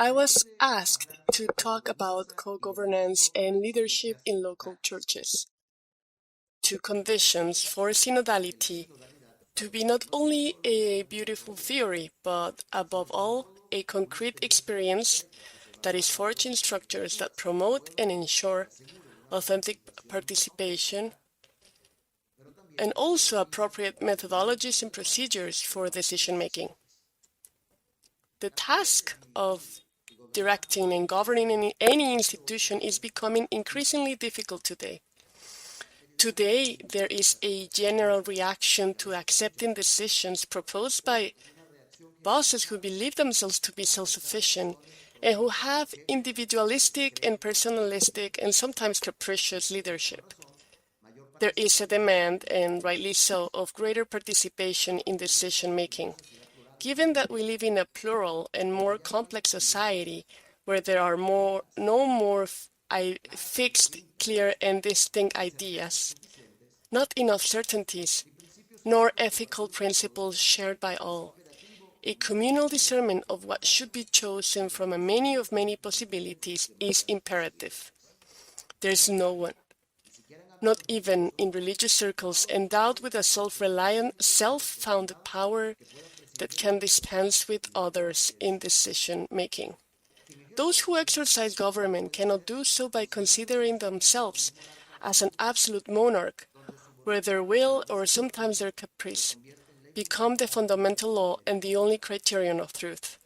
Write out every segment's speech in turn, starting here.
I was asked to talk about co-governance and leadership in local churches. Two conditions for synodality to be not only a beautiful theory, but above all, a concrete experience that is forged in structures that promote and ensure authentic participation, and also appropriate methodologies and procedures for decision-making. The task of directing and governing any institution is becoming increasingly difficult today. Today, there is a general reaction to accepting decisions proposed by bosses who believe themselves to be self-sufficient and who have individualistic and personalistic and sometimes capricious leadership. There is a demand, and rightly so, of greater participation in decision-making. Given that we live in a plural and more complex society where there are no more fixed, clear, and distinct ideas, not enough certainties, nor ethical principles shared by all, a communal discernment of what should be chosen from a menu of many possibilities is imperative. There is no one, not even in religious circles, endowed with a self-reliant, self-founded power that can dispense with others in decision-making. Those who exercise government cannot do so by considering themselves as an absolute monarch, where their will, or sometimes their caprice, become the fundamental law and the only criterion of truth.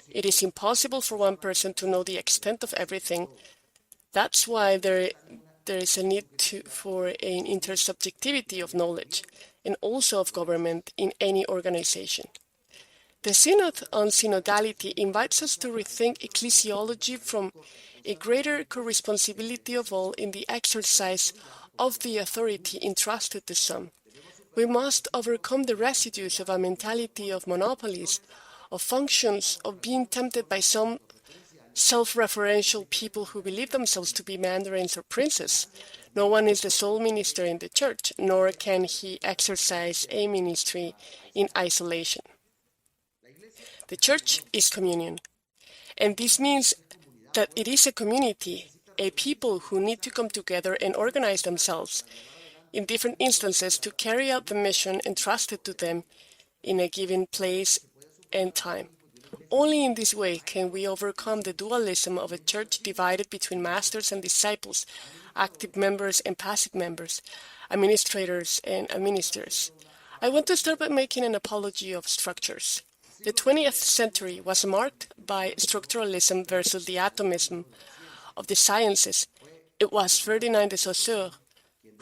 It is impossible for one person to know the extent of everything. That's why there is a need for an intersubjectivity of knowledge and also of government in any organization. The Synod on Synodality invites us to rethink ecclesiology from a greater co-responsibility of all in the exercise of the authority entrusted to some. We must overcome the residues of a mentality of monopolies, of functions, of being tempted by some self-referential people who believe themselves to be mandarins or princes. No one is the sole minister in the church, nor can he exercise a ministry in isolation. The church is communion, and this means that it is a community, a people who need to come together and organize themselves in different instances to carry out the mission entrusted to them in a given place and time. Only in this way can we overcome the dualism of a church divided between masters and disciples, active members and passive members, administrators and administrators. I want to start by making an apology of structures. The 20th century was marked by structuralism versus the atomism of the sciences. It was Ferdinand de Saussure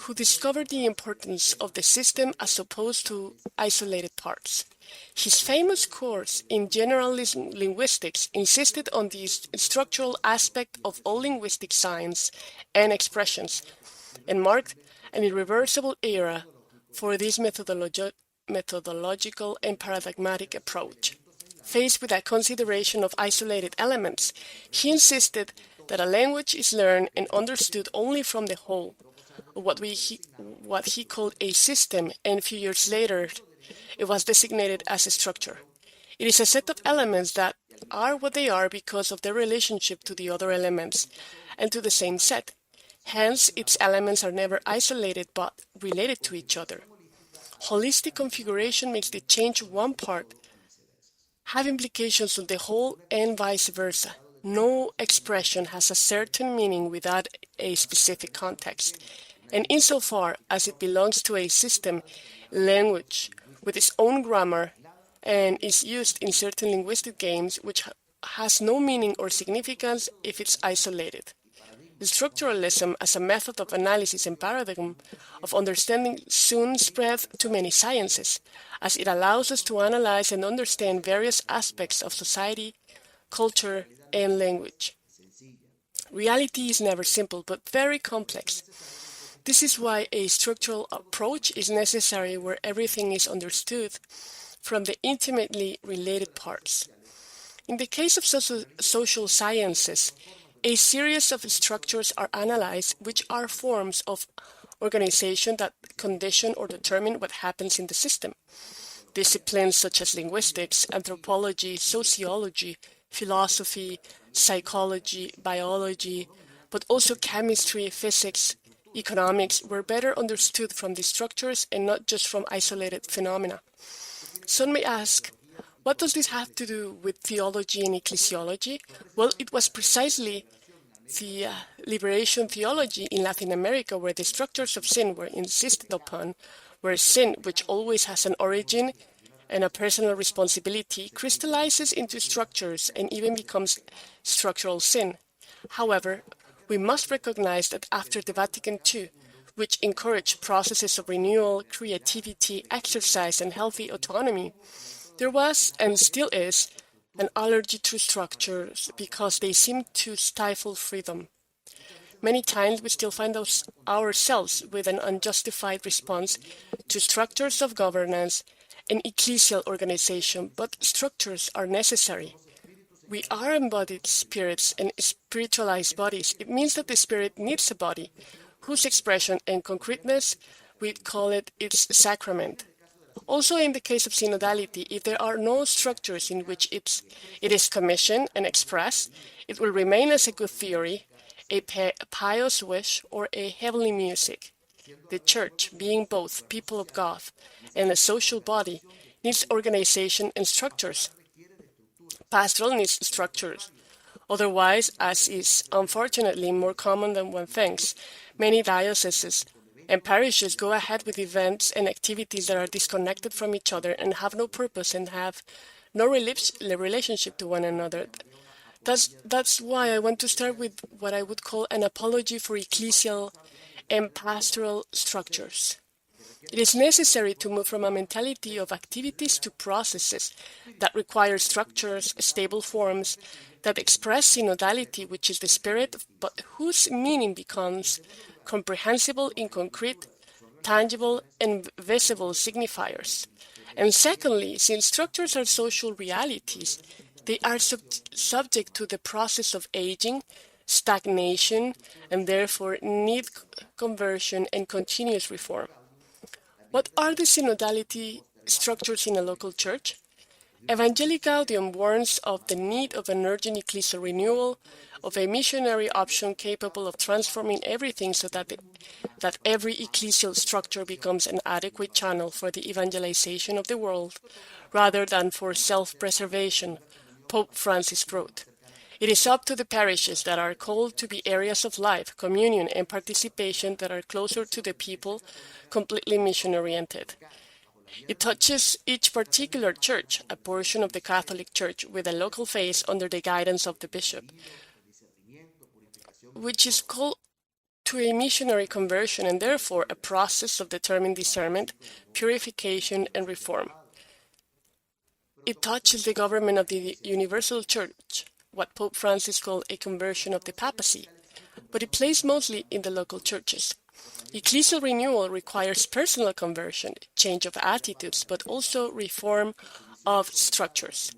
who discovered the importance of the system as opposed to isolated parts. His famous course in generalism linguistics insisted on the structural aspect of all linguistic signs and expressions, and marked an irreversible era for this methodological and paradigmatic approach. Faced with a consideration of isolated elements, he insisted that a language is learned and understood only from the whole, what he called a system, and a few years later it was designated as a structure. It is a set of elements that are what they are because of their relationship to the other elements and to the same set. Hence, its elements are never isolated but related to each other. Holistic configuration makes the change of one part have implications on the whole and vice versa. No expression has a certain meaning without a specific context, and insofar as it belongs to a system, language, with its own grammar, and is used in certain linguistic games, which has no meaning or significance if it's isolated. The structuralism as a method of analysis and paradigm of understanding soon spread to many sciences, as it allows us to analyze and understand various aspects of society, culture, and language. Reality is never simple, but very complex. This is why a structural approach is necessary where everything is understood from the intimately related parts. In the case of social sciences, a series of structures are analyzed which are forms of organization that condition or determine what happens in the system. Disciplines such as linguistics, anthropology, sociology, philosophy, psychology, biology, but also chemistry, physics, economics were better understood from the structures and not just from isolated phenomena. Some may ask, what does this have to do with theology and ecclesiology? Well, it was precisely the liberation theology in Latin America where the structures of sin were insisted upon, where sin, which always has an origin and a personal responsibility, crystallizes into structures and even becomes structural sin. However, we must recognize that after the Vatican II, which encouraged processes of renewal, creativity, exercise, and healthy autonomy, there was, and still is, an allergy to structures because they seem to stifle freedom. Many times we still find ourselves with an unjustified response to structures of governance and ecclesial organization, but structures are necessary. We are embodied spirits and spiritualized bodies. It means that the spirit needs a body, whose expression and concreteness, we call it its sacrament. Also, in the case of synodality, if there are no structures in which it is commissioned and expressed, it will remain as a good theory, a pious wish, or a heavenly music. The Church, being both people of God and a social body, needs organization and structures. Pastoral needs structures. Otherwise, as is unfortunately more common than one thinks, many dioceses and parishes go ahead with events and activities that are disconnected from each other and have no purpose and have no relationship to one another. That's why I want to start with what I would call an apology for ecclesial and pastoral structures. It is necessary to move from a mentality of activities to processes that require structures, stable forms, that express synodality, which is the spirit, but whose meaning becomes comprehensible in concrete, tangible, and visible signifiers. And secondly, since structures are social realities, they are subject to the process of aging, stagnation, and therefore need conversion and continuous reform. What are the synodality structures in a local church? Evangelii Gaudium warns of the need of an urgent ecclesial renewal, of a missionary option capable of transforming everything so that every ecclesial structure becomes an adequate channel for the evangelization of the world, rather than for self-preservation, Pope Francis wrote. It is up to the parishes that are called to be areas of life, communion, and participation that are closer to the people, completely mission-oriented. It touches each particular church, a portion of the Catholic Church, with a local face under the guidance of the bishop, which is called to a missionary conversion and therefore a process of determined discernment, purification, and reform. It touches the government of the universal church, what Pope Francis called a conversion of the papacy, but it plays mostly in the local churches. Ecclesial renewal requires personal conversion, change of attitudes, but also reform of structures.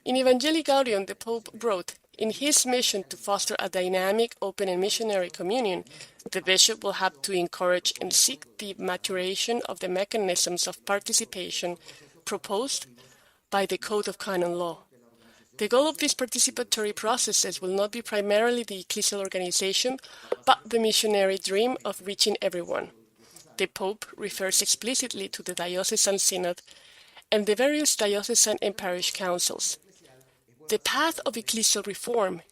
In Evangelii Gaudium, the Pope wrote, in his mission to foster a dynamic, open, and missionary communion, the bishop will have to encourage and seek the maturation of the mechanisms of participation proposed by the Code of Canon Law. The goal of these participatory processes will not be primarily the ecclesial organization, but the missionary dream of reaching everyone. The Pope refers explicitly to the Diocesan Synod and the various diocesan and parish councils. The path of ecclesial reform.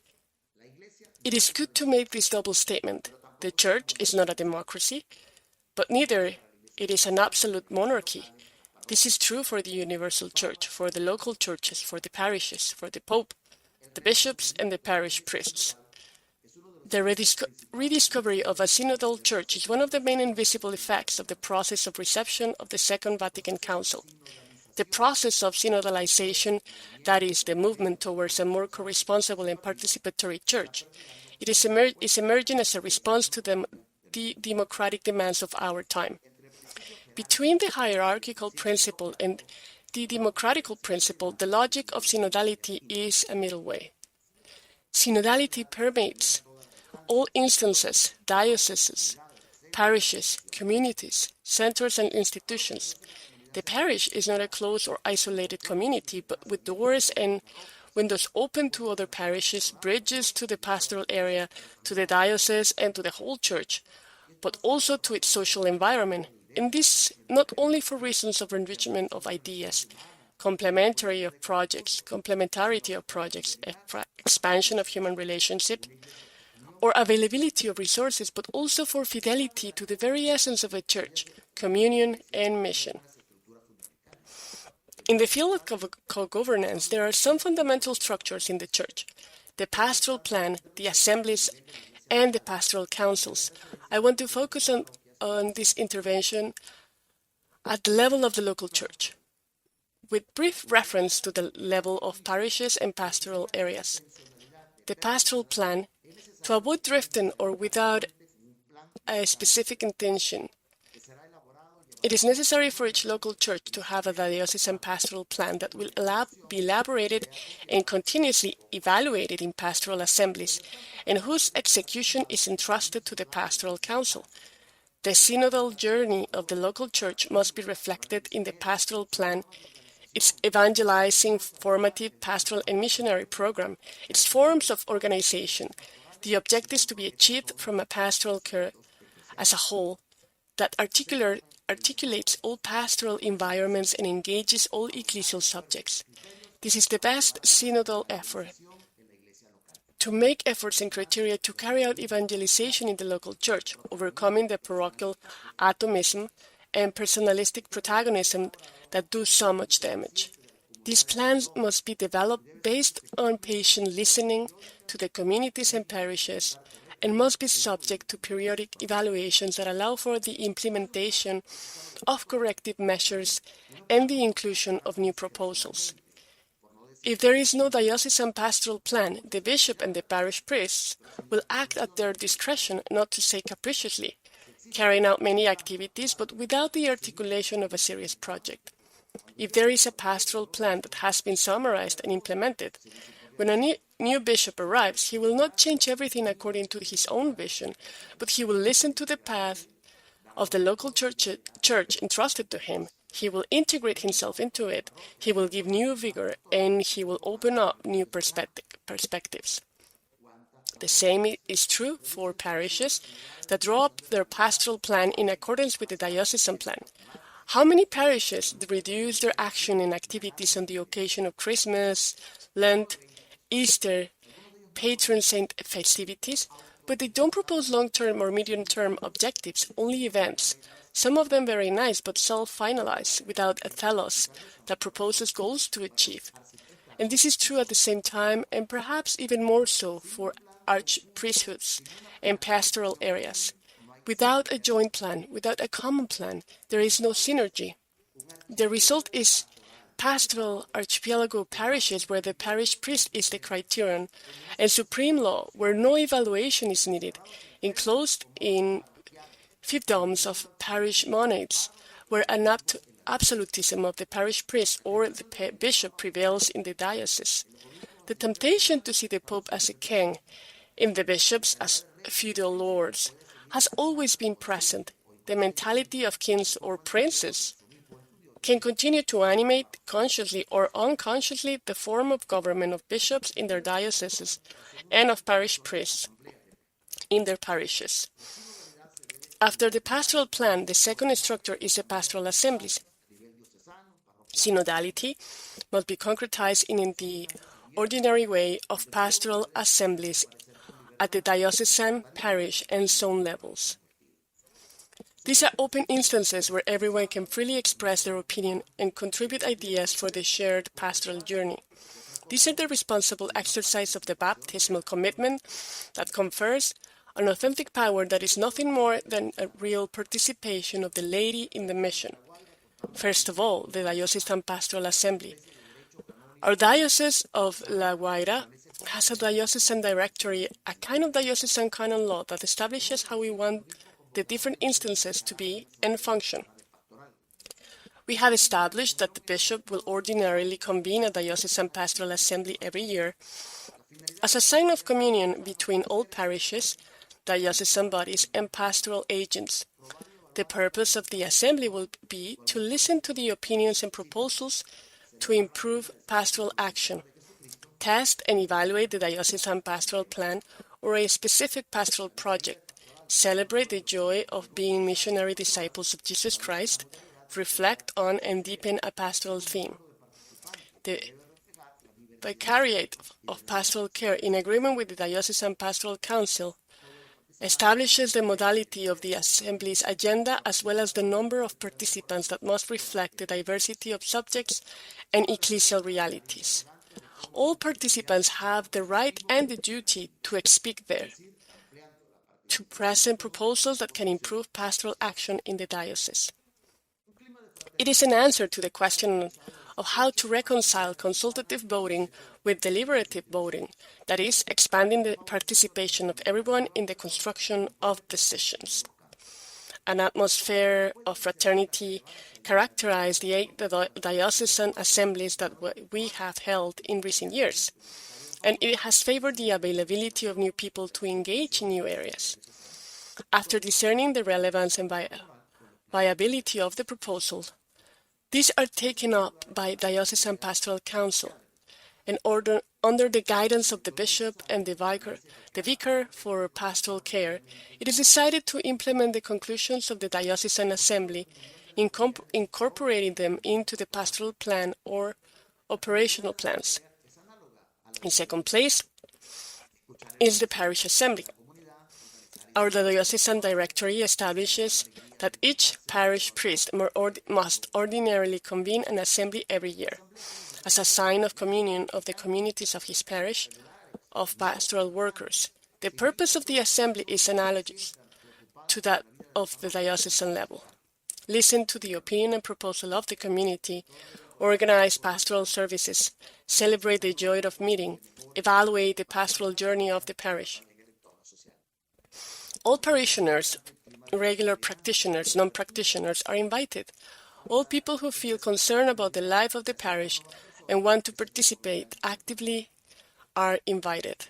It is good to make this double statement. The Church is not a democracy, but neither it is an absolute monarchy. This is true for the universal church, for the local churches, for the parishes, for the Pope, the bishops, and the parish priests. The rediscovery of a synodal church is one of the main invisible effects of the process of reception of the Second Vatican Council. The process of synodalization, that is, the movement towards a more co-responsible and participatory church, it is emerging as a response to the democratic demands of our time. Between the hierarchical principle and the democratical principle, the logic of synodality is a middle way. Synodality permeates all instances, dioceses, parishes, communities, centers, and institutions. The parish is not a closed or isolated community, but with doors and windows open to other parishes, bridges to the pastoral area, to the diocese, and to the whole church, but also to its social environment. And this not only for reasons of enrichment of ideas, complementarity of projects, expansion of human relationships, or availability of resources, but also for fidelity to the very essence of a church, communion and mission. In the field of co-governance, there are some fundamental structures in the church: the pastoral plan, the assemblies, and the pastoral councils. I want to focus on this intervention at the level of the local church, with brief reference to the level of parishes and pastoral areas. The pastoral plan, to avoid drifting or without a specific intention, it is necessary for each local church to have a diocesan pastoral plan that will be elaborated and continuously evaluated in pastoral assemblies, and whose execution is entrusted to the pastoral council. The synodal journey of the local church must be reflected in the pastoral plan, its evangelizing, formative, pastoral, and missionary program, its forms of organization, the objectives to be achieved from a pastoral care as a whole that articulates all pastoral environments and engages all ecclesial subjects. This is the best synodal effort to make efforts and criteria to carry out evangelization in the local church, overcoming the parochial atomism and personalistic protagonism that do so much damage. These plans must be developed based on patient listening to the communities and parishes, and must be subject to periodic evaluations that allow for the implementation of corrective measures and the inclusion of new proposals. If there is no diocesan pastoral plan, the bishop and the parish priests will act at their discretion, not to say capriciously, carrying out many activities but without the articulation of a serious project. If there is a pastoral plan that has been summarized and implemented, when a new bishop arrives, he will not change everything according to his own vision, but he will listen to the path of the local church entrusted to him. He will integrate himself into it, he will give new vigor, and he will open up new perspectives. The same is true for parishes that draw up their pastoral plan in accordance with the diocesan plan. How many parishes reduce their action and activities on the occasion of Christmas, Lent, Easter, patron saint festivities, but they don't propose long-term or medium-term objectives, only events, some of them very nice but self-finalized, without a telos that proposes goals to achieve. And this is true at the same time, and perhaps even more so for archpriesthoods and pastoral areas. Without a joint plan, without a common plan, there is no synergy. The result is pastoral archipelago parishes where the parish priest is the criterion, and supreme law where no evaluation is needed, enclosed in fiefdoms of parish monads, where an absolutism of the parish priest or the bishop prevails in the diocese. The temptation to see the Pope as a king, and the bishops as feudal lords, has always been present. The mentality of kings or princes can continue to animate, consciously or unconsciously, the form of government of bishops in their dioceses and of parish priests in their parishes. After the pastoral plan, the second structure is the pastoral assemblies. Synodality must be concretized in the ordinary way of pastoral assemblies at the diocesan, parish, and zone levels. These are open instances where everyone can freely express their opinion and contribute ideas for the shared pastoral journey. These are the responsible exercise of the baptismal commitment that confers an authentic power that is nothing more than a real participation of the laity in the mission. First of all, the Diocesan Pastoral Assembly. Our Diocese of La Guaira has a diocesan directory, a kind of diocesan canon law that establishes how we want the different instances to be and function. We have established that the bishop will ordinarily convene a diocesan pastoral assembly every year as a sign of communion between all parishes, diocesan bodies, and pastoral agents. The purpose of the assembly will be to listen to the opinions and proposals to improve pastoral action, test and evaluate the diocesan pastoral plan or a specific pastoral project, celebrate the joy of being missionary disciples of Jesus Christ, reflect on and deepen a pastoral theme. The Vicariate of Pastoral Care, in agreement with the Diocesan Pastoral Council, establishes the modality of the Assembly's agenda as well as the number of participants that must reflect the diversity of subjects and ecclesial realities. All participants have the right and the duty to speak there, to present proposals that can improve pastoral action in the diocese. It is an answer to the question of how to reconcile consultative voting with deliberative voting, that is, expanding the participation of everyone in the construction of decisions. An atmosphere of fraternity characterized the 8 diocesan assemblies that we have held in recent years, and it has favored the availability of new people to engage in new areas. After discerning the relevance and viability of the proposal, these are taken up by Diocesan Pastoral Council, and under the guidance of the bishop and the vicar for pastoral care, it is decided to implement the conclusions of the Diocesan Assembly, incorporating them into the pastoral plan or operational plans. In second place is the Parish Assembly. Our Diocesan Directory establishes that each parish priest must ordinarily convene an assembly every year, as a sign of communion of the communities of his parish of pastoral workers. The purpose of the assembly is analogous to that of the diocesan level. Listen to the opinion and proposal of the community, organize pastoral services, celebrate the joy of meeting, evaluate the pastoral journey of the parish. All parishioners, regular practitioners, non-practitioners are invited. All people who feel concerned about the life of the parish and want to participate actively are invited.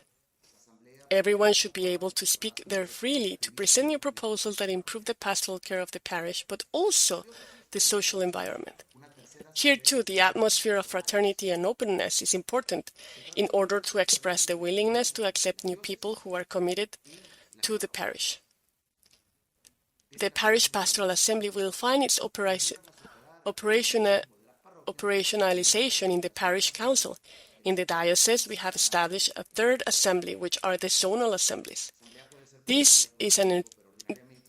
Everyone should be able to speak there freely to present new proposals that improve the pastoral care of the parish, but also the social environment. Here too, the atmosphere of fraternity and openness is important in order to express the willingness to accept new people who are committed to the parish. The Parish Pastoral Assembly will find its operationalization in the Parish Council. In the diocese, we have established a third assembly, which are the zonal assemblies. This is an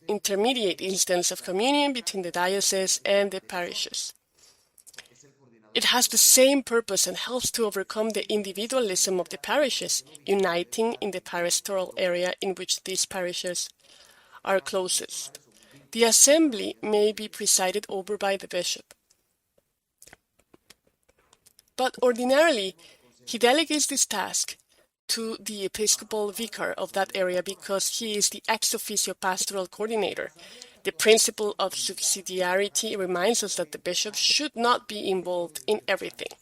intermediate instance of communion between the diocese and the parishes. It has the same purpose and helps to overcome the individualism of the parishes, uniting in the pastoral area in which these parishes are closest. The assembly may be presided over by the bishop, but ordinarily he delegates this task to the episcopal vicar of that area because he is the ex officio pastoral coordinator. The principle of subsidiarity reminds us that the bishop should not be involved in everything.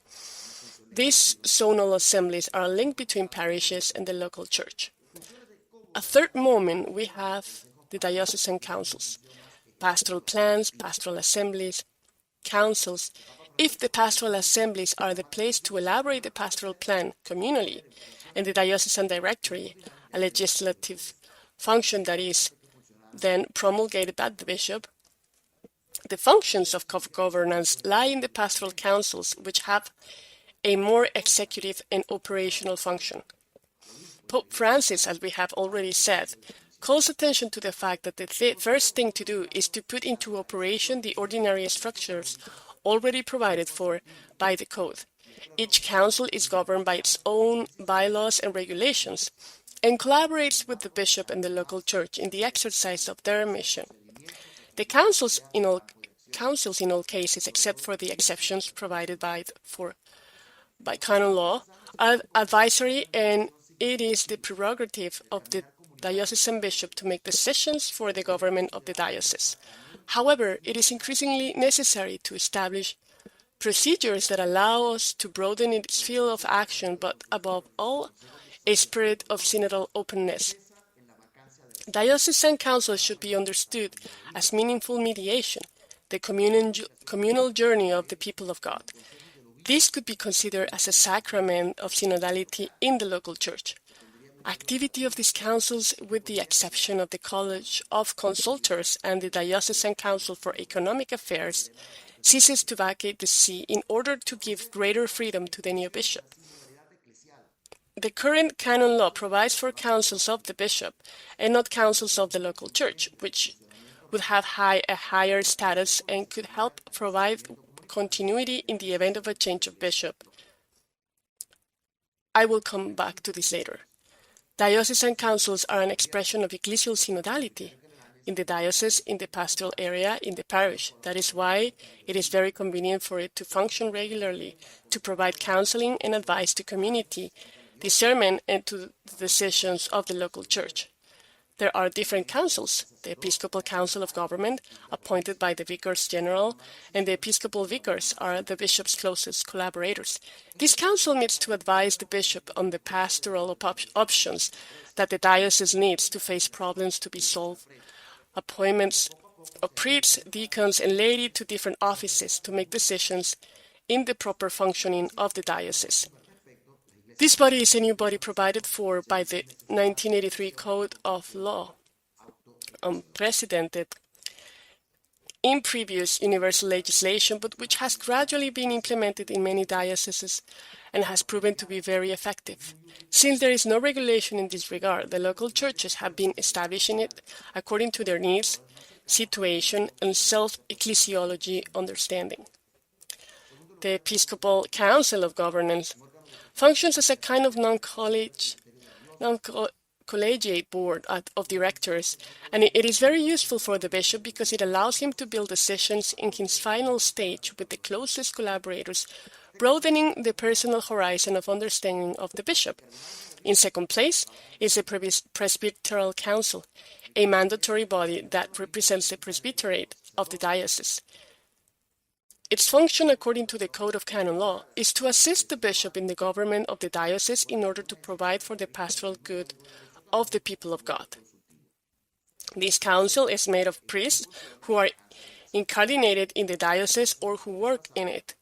These zonal assemblies are a link between parishes and the local church. A third moment, we have the diocesan councils, pastoral plans, pastoral assemblies, councils. If the pastoral assemblies are the place to elaborate the pastoral plan communally, and the diocesan directory, a legislative function that is then promulgated by the bishop, the functions of governance lie in the pastoral councils, which have a more executive and operational function. Pope Francis, as we have already said, calls attention to the fact that the first thing to do is to put into operation the ordinary structures already provided for by the Code. Each council is governed by its own bylaws and regulations, and collaborates with the bishop and the local church in the exercise of their mission. The councils in all cases, except for the exceptions provided by canon law, are advisory, and it is the prerogative of the diocesan bishop to make decisions for the government of the diocese. However, it is increasingly necessary to establish procedures that allow us to broaden its field of action, but above all, a spirit of synodal openness. Diocesan councils should be understood as meaningful mediation, the communal journey of the people of God. This could be considered as a sacrament of synodality in the local church. Activity of these councils, with the exception of the College of Consultors and the Diocesan Council for Economic Affairs, ceases to vacate the see in order to give greater freedom to the new bishop. The current canon law provides for councils of the bishop and not councils of the local church, which would have a higher status and could help provide continuity in the event of a change of bishop. I will come back to this later. Diocesan councils are an expression of ecclesial synodality in the diocese, in the pastoral area, in the parish. That is why it is very convenient for it to function regularly, to provide counseling and advice to community, discernment, and to the decisions of the local church. There are different councils: the Episcopal Council of Government, appointed by the Vicars General, and the Episcopal Vicars are the bishop's closest collaborators. This council meets to advise the bishop on the pastoral options that the diocese needs to face problems to be solved, appointments of priests, deacons, and laity to different offices to make decisions in the proper functioning of the diocese. This body is a new body provided for by the 1983 Code of Law, unprecedented in previous universal legislation, but which has gradually been implemented in many dioceses and has proven to be very effective. Since there is no regulation in this regard, the local churches have been establishing it according to their needs, situation, and self-ecclesiology understanding. The Episcopal Council of Governance functions as a kind of non-collegiate board of directors, and it is very useful for the bishop because it allows him to build decisions in his final stage with the closest collaborators, broadening the personal horizon of understanding of the bishop. In second place is the Presbyteral Council, a mandatory body that represents the presbyterate of the diocese. Its function, according to the Code of Canon Law, is to assist the bishop in the government of the diocese in order to provide for the pastoral good of the people of God. This council is made of priests who are incardinated in the diocese or who work in it.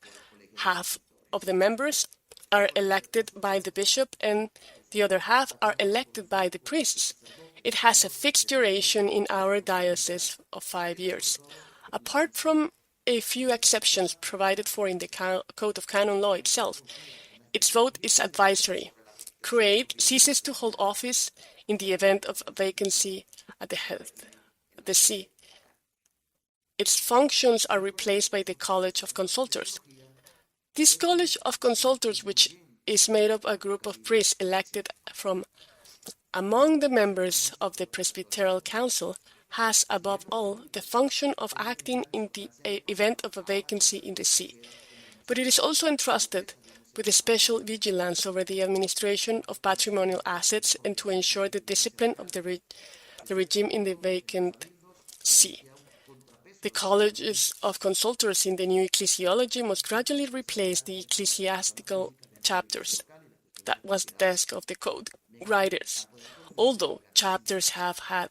Half of the members are elected by the bishop and the other half are elected by the priests. It has a fixed duration in our diocese of 5 years. Apart from a few exceptions provided for in the Code of Canon Law itself, its vote is advisory. Create ceases to hold office in the event of a vacancy at the head of the see. Its functions are replaced by the College of Consultors. This College of Consultors, which is made up of a group of priests elected from among the members of the Presbyteral Council, has, above all, the function of acting in the event of a vacancy in the see. But it is also entrusted with a special vigilance over the administration of patrimonial assets and to ensure the discipline of the regime in the vacant see. The colleges of consultors in the new ecclesiology must gradually replace the ecclesiastical chapters. That was the task of the code writers. Although chapters have had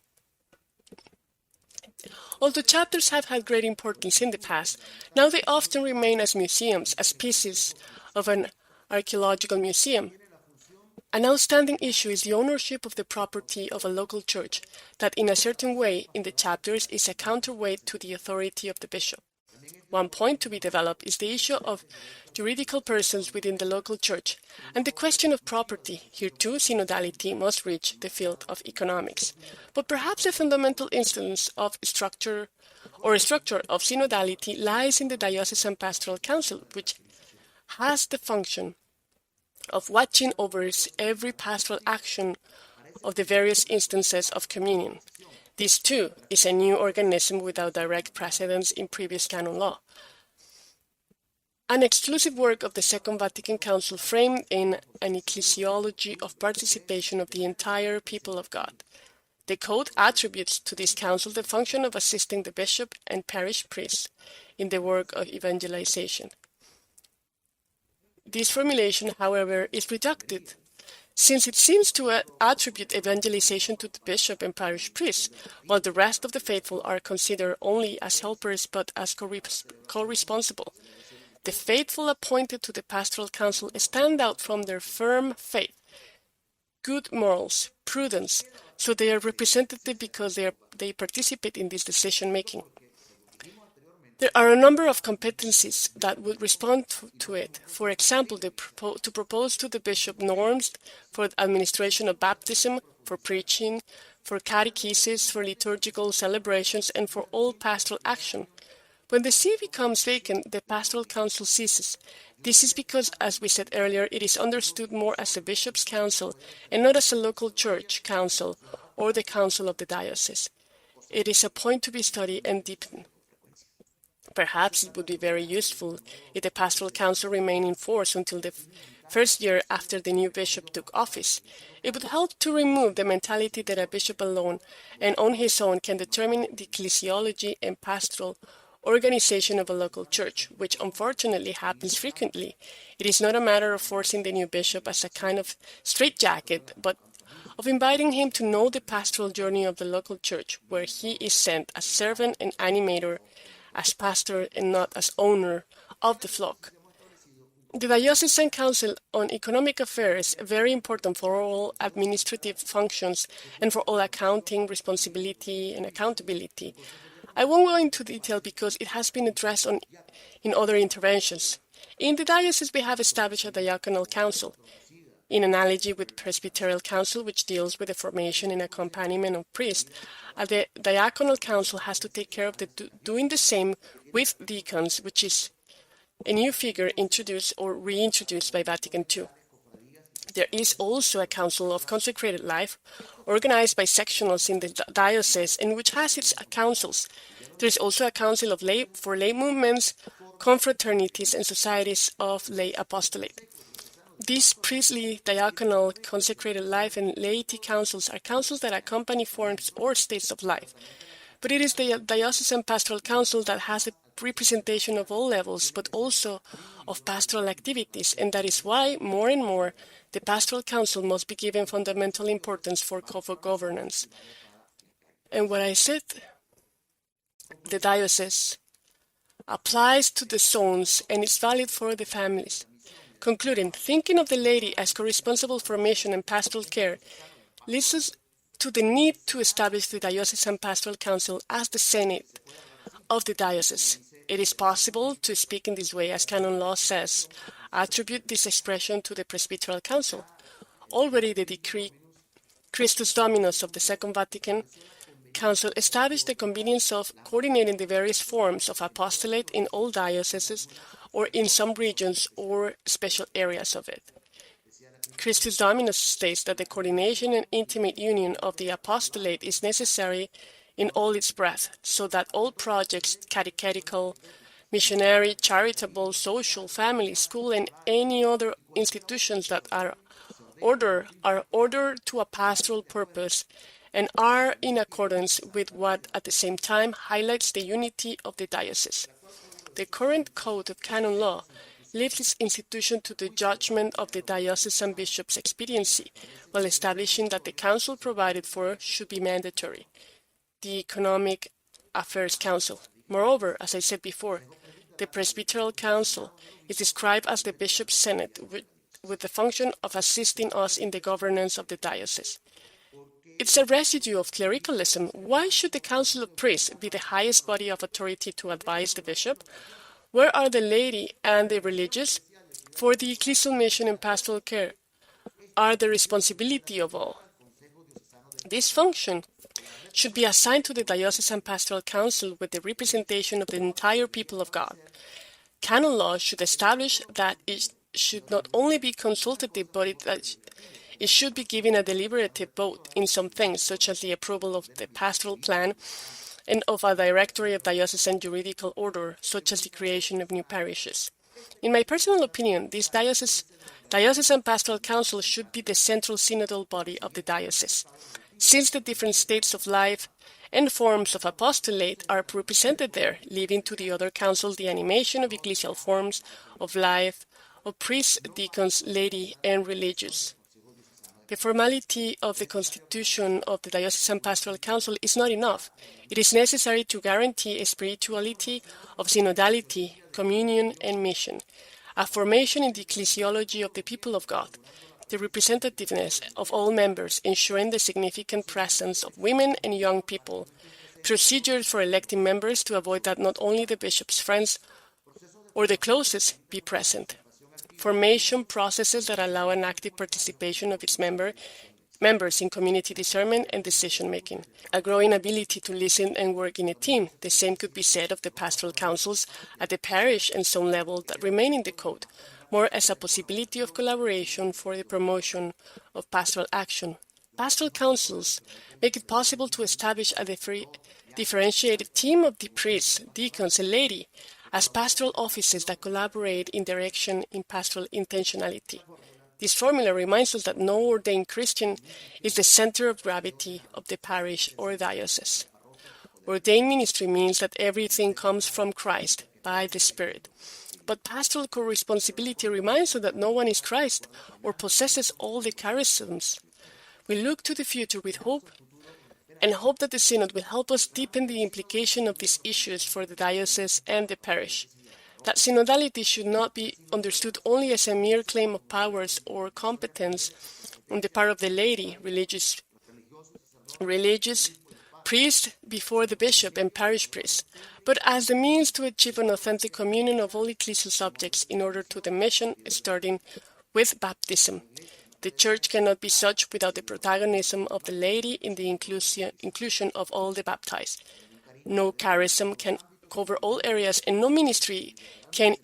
great importance in the past, now they often remain as museums, as pieces of an archaeological museum. An outstanding issue is the ownership of the property of a local church, that in a certain way in the chapters is a counterweight to the authority of the bishop. One point to be developed is the issue of juridical persons within the local church, and the question of property. Here too, synodality must reach the field of economics. But perhaps the fundamental instance of structure of synodality lies in the Diocesan Pastoral Council, which has the function of watching over every pastoral action of the various instances of communion. This, too, is a new organism without direct precedence in previous canon law. An exclusive work of the Second Vatican Council framed in an ecclesiology of participation of the entire people of God. The Code attributes to this council the function of assisting the bishop and parish priests in the work of evangelization. This formulation, however, is rejected, since it seems to attribute evangelization to the bishop and parish priests, while the rest of the faithful are considered only as helpers but as co-responsible. The faithful appointed to the pastoral council stand out from their firm faith, good morals, prudence, so they are representative because they participate in this decision-making. There are a number of competencies that would respond to it. For example, to propose to the bishop norms for the administration of baptism, for preaching, for catechesis, for liturgical celebrations, and for all pastoral action. When the see becomes vacant, the pastoral council ceases. This is because, as we said earlier, it is understood more as a bishop's council and not as a local church council or the council of the diocese. It is a point to be studied and deepened. Perhaps it would be very useful if the pastoral council remained in force until the first year after the new bishop took office. It would help to remove the mentality that a bishop alone and on his own can determine the ecclesiology and pastoral organization of a local church, which unfortunately happens frequently. It is not a matter of forcing the new bishop as a kind of straitjacket, but of inviting him to know the pastoral journey of the local church, where he is sent as servant and animator, as pastor and not as owner of the flock. The Diocesan Council on Economic Affairs is very important for all administrative functions and for all accounting, responsibility, and accountability. I won't go into detail because it has been addressed in other interventions. In the diocese, we have established a diaconal council, in analogy with Presbyterial Council, which deals with the formation and accompaniment of priests. The diaconal council has to take care of doing the same with deacons, which is a new figure introduced or reintroduced by Vatican II. There is also a Council of Consecrated Life, organized by sectionals in the diocese, and which has its councils. There is also a Council of for lay movements, confraternities, and societies of lay apostolate. These priestly, diaconal, consecrated life, and laity councils are councils that accompany forms or states of life. But it is the Diocesan Pastoral Council that has a representation of all levels, but also of pastoral activities, and that is why, more and more, the Pastoral Council must be given fundamental importance for governance. And what I said, the diocese applies to the zones and is valid for the families. Concluding, thinking of the laity as co-responsible for mission and pastoral care leads us to the need to establish the Diocesan Pastoral Council as the Senate of the diocese. It is possible to speak in this way, as canon law says, attribute this expression to the Presbyterial Council. Already the decree Christus Dominus of the Second Vatican Council established the convenience of coordinating the various forms of apostolate in all dioceses or in some regions or special areas of it. Christus Dominus states that the coordination and intimate union of the apostolate is necessary in all its breadth, so that all projects, catechetical, missionary, charitable, social, family, school, and any other institutions that are ordered to a pastoral purpose and are in accordance with what at the same time highlights the unity of the diocese. The current Code of Canon Law leaves this institution to the judgment of the diocesan bishop's expediency, while establishing that the council provided for should be mandatory, the Economic Affairs Council. Moreover, as I said before, the Presbyterial Council is described as the bishop's senate with the function of assisting us in the governance of the diocese. It's a residue of clericalism. Why should the Council of Priests be the highest body of authority to advise the bishop? Where are the laity and the religious? For the ecclesial mission and pastoral care are the responsibility of all. This function should be assigned to the Diocesan Pastoral Council with the representation of the entire people of God. Canon law should establish that it should not only be consultative, but it should be given a deliberative vote in some things, such as the approval of the pastoral plan and of a directory of diocesan juridical order, such as the creation of new parishes. In my personal opinion, this Diocesan Pastoral Council should be the central synodal body of the diocese. Since the different states of life and forms of apostolate are represented there, leaving to the other council the animation of ecclesial forms of life, of priests, deacons, laity, and religious. The formality of the constitution of the Diocesan Pastoral Council is not enough. It is necessary to guarantee a spirituality of synodality, communion, and mission, a formation in the ecclesiology of the people of God, the representativeness of all members, ensuring the significant presence of women and young people, procedures for electing members to avoid that not only the bishop's friends or the closest be present, formation processes that allow an active participation of its members in community discernment and decision-making, a growing ability to listen and work in a team. The same could be said of the pastoral councils at the parish and zone level that remain in the Code, more as a possibility of collaboration for the promotion of pastoral action. Pastoral councils make it possible to establish a differentiated team of the priests, deacons, and laity as pastoral offices that collaborate in direction in pastoral intentionality. This formula reminds us that no ordained Christian is the center of gravity of the parish or diocese. Ordained ministry means that everything comes from Christ by the Spirit. But pastoral co-responsibility reminds us that no one is Christ or possesses all the charisms. We look to the future with hope and hope that the Synod will help us deepen the implication of these issues for the diocese and the parish. That synodality should not be understood only as a mere claim of powers or competence on the part of the laity, religious priest before the bishop and parish priest, but as the means to achieve an authentic communion of all ecclesial subjects in order to the mission, starting with baptism. The Church cannot be such without the protagonism of the laity in the inclusion of all the baptized. No charism can cover all areas, and no ministry can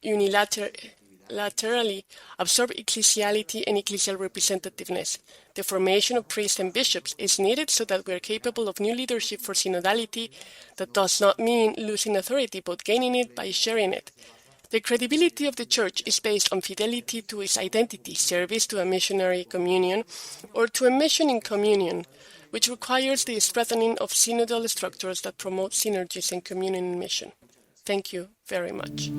unilaterally absorb ecclesiality and ecclesial representativeness. The formation of priests and bishops is needed so that we are capable of new leadership for synodality. That does not mean losing authority, but gaining it by sharing it. The credibility of the Church is based on fidelity to its identity, service to a missionary communion, or to a mission in communion, which requires the strengthening of synodal structures that promote synergies in communion and mission. Thank you very much.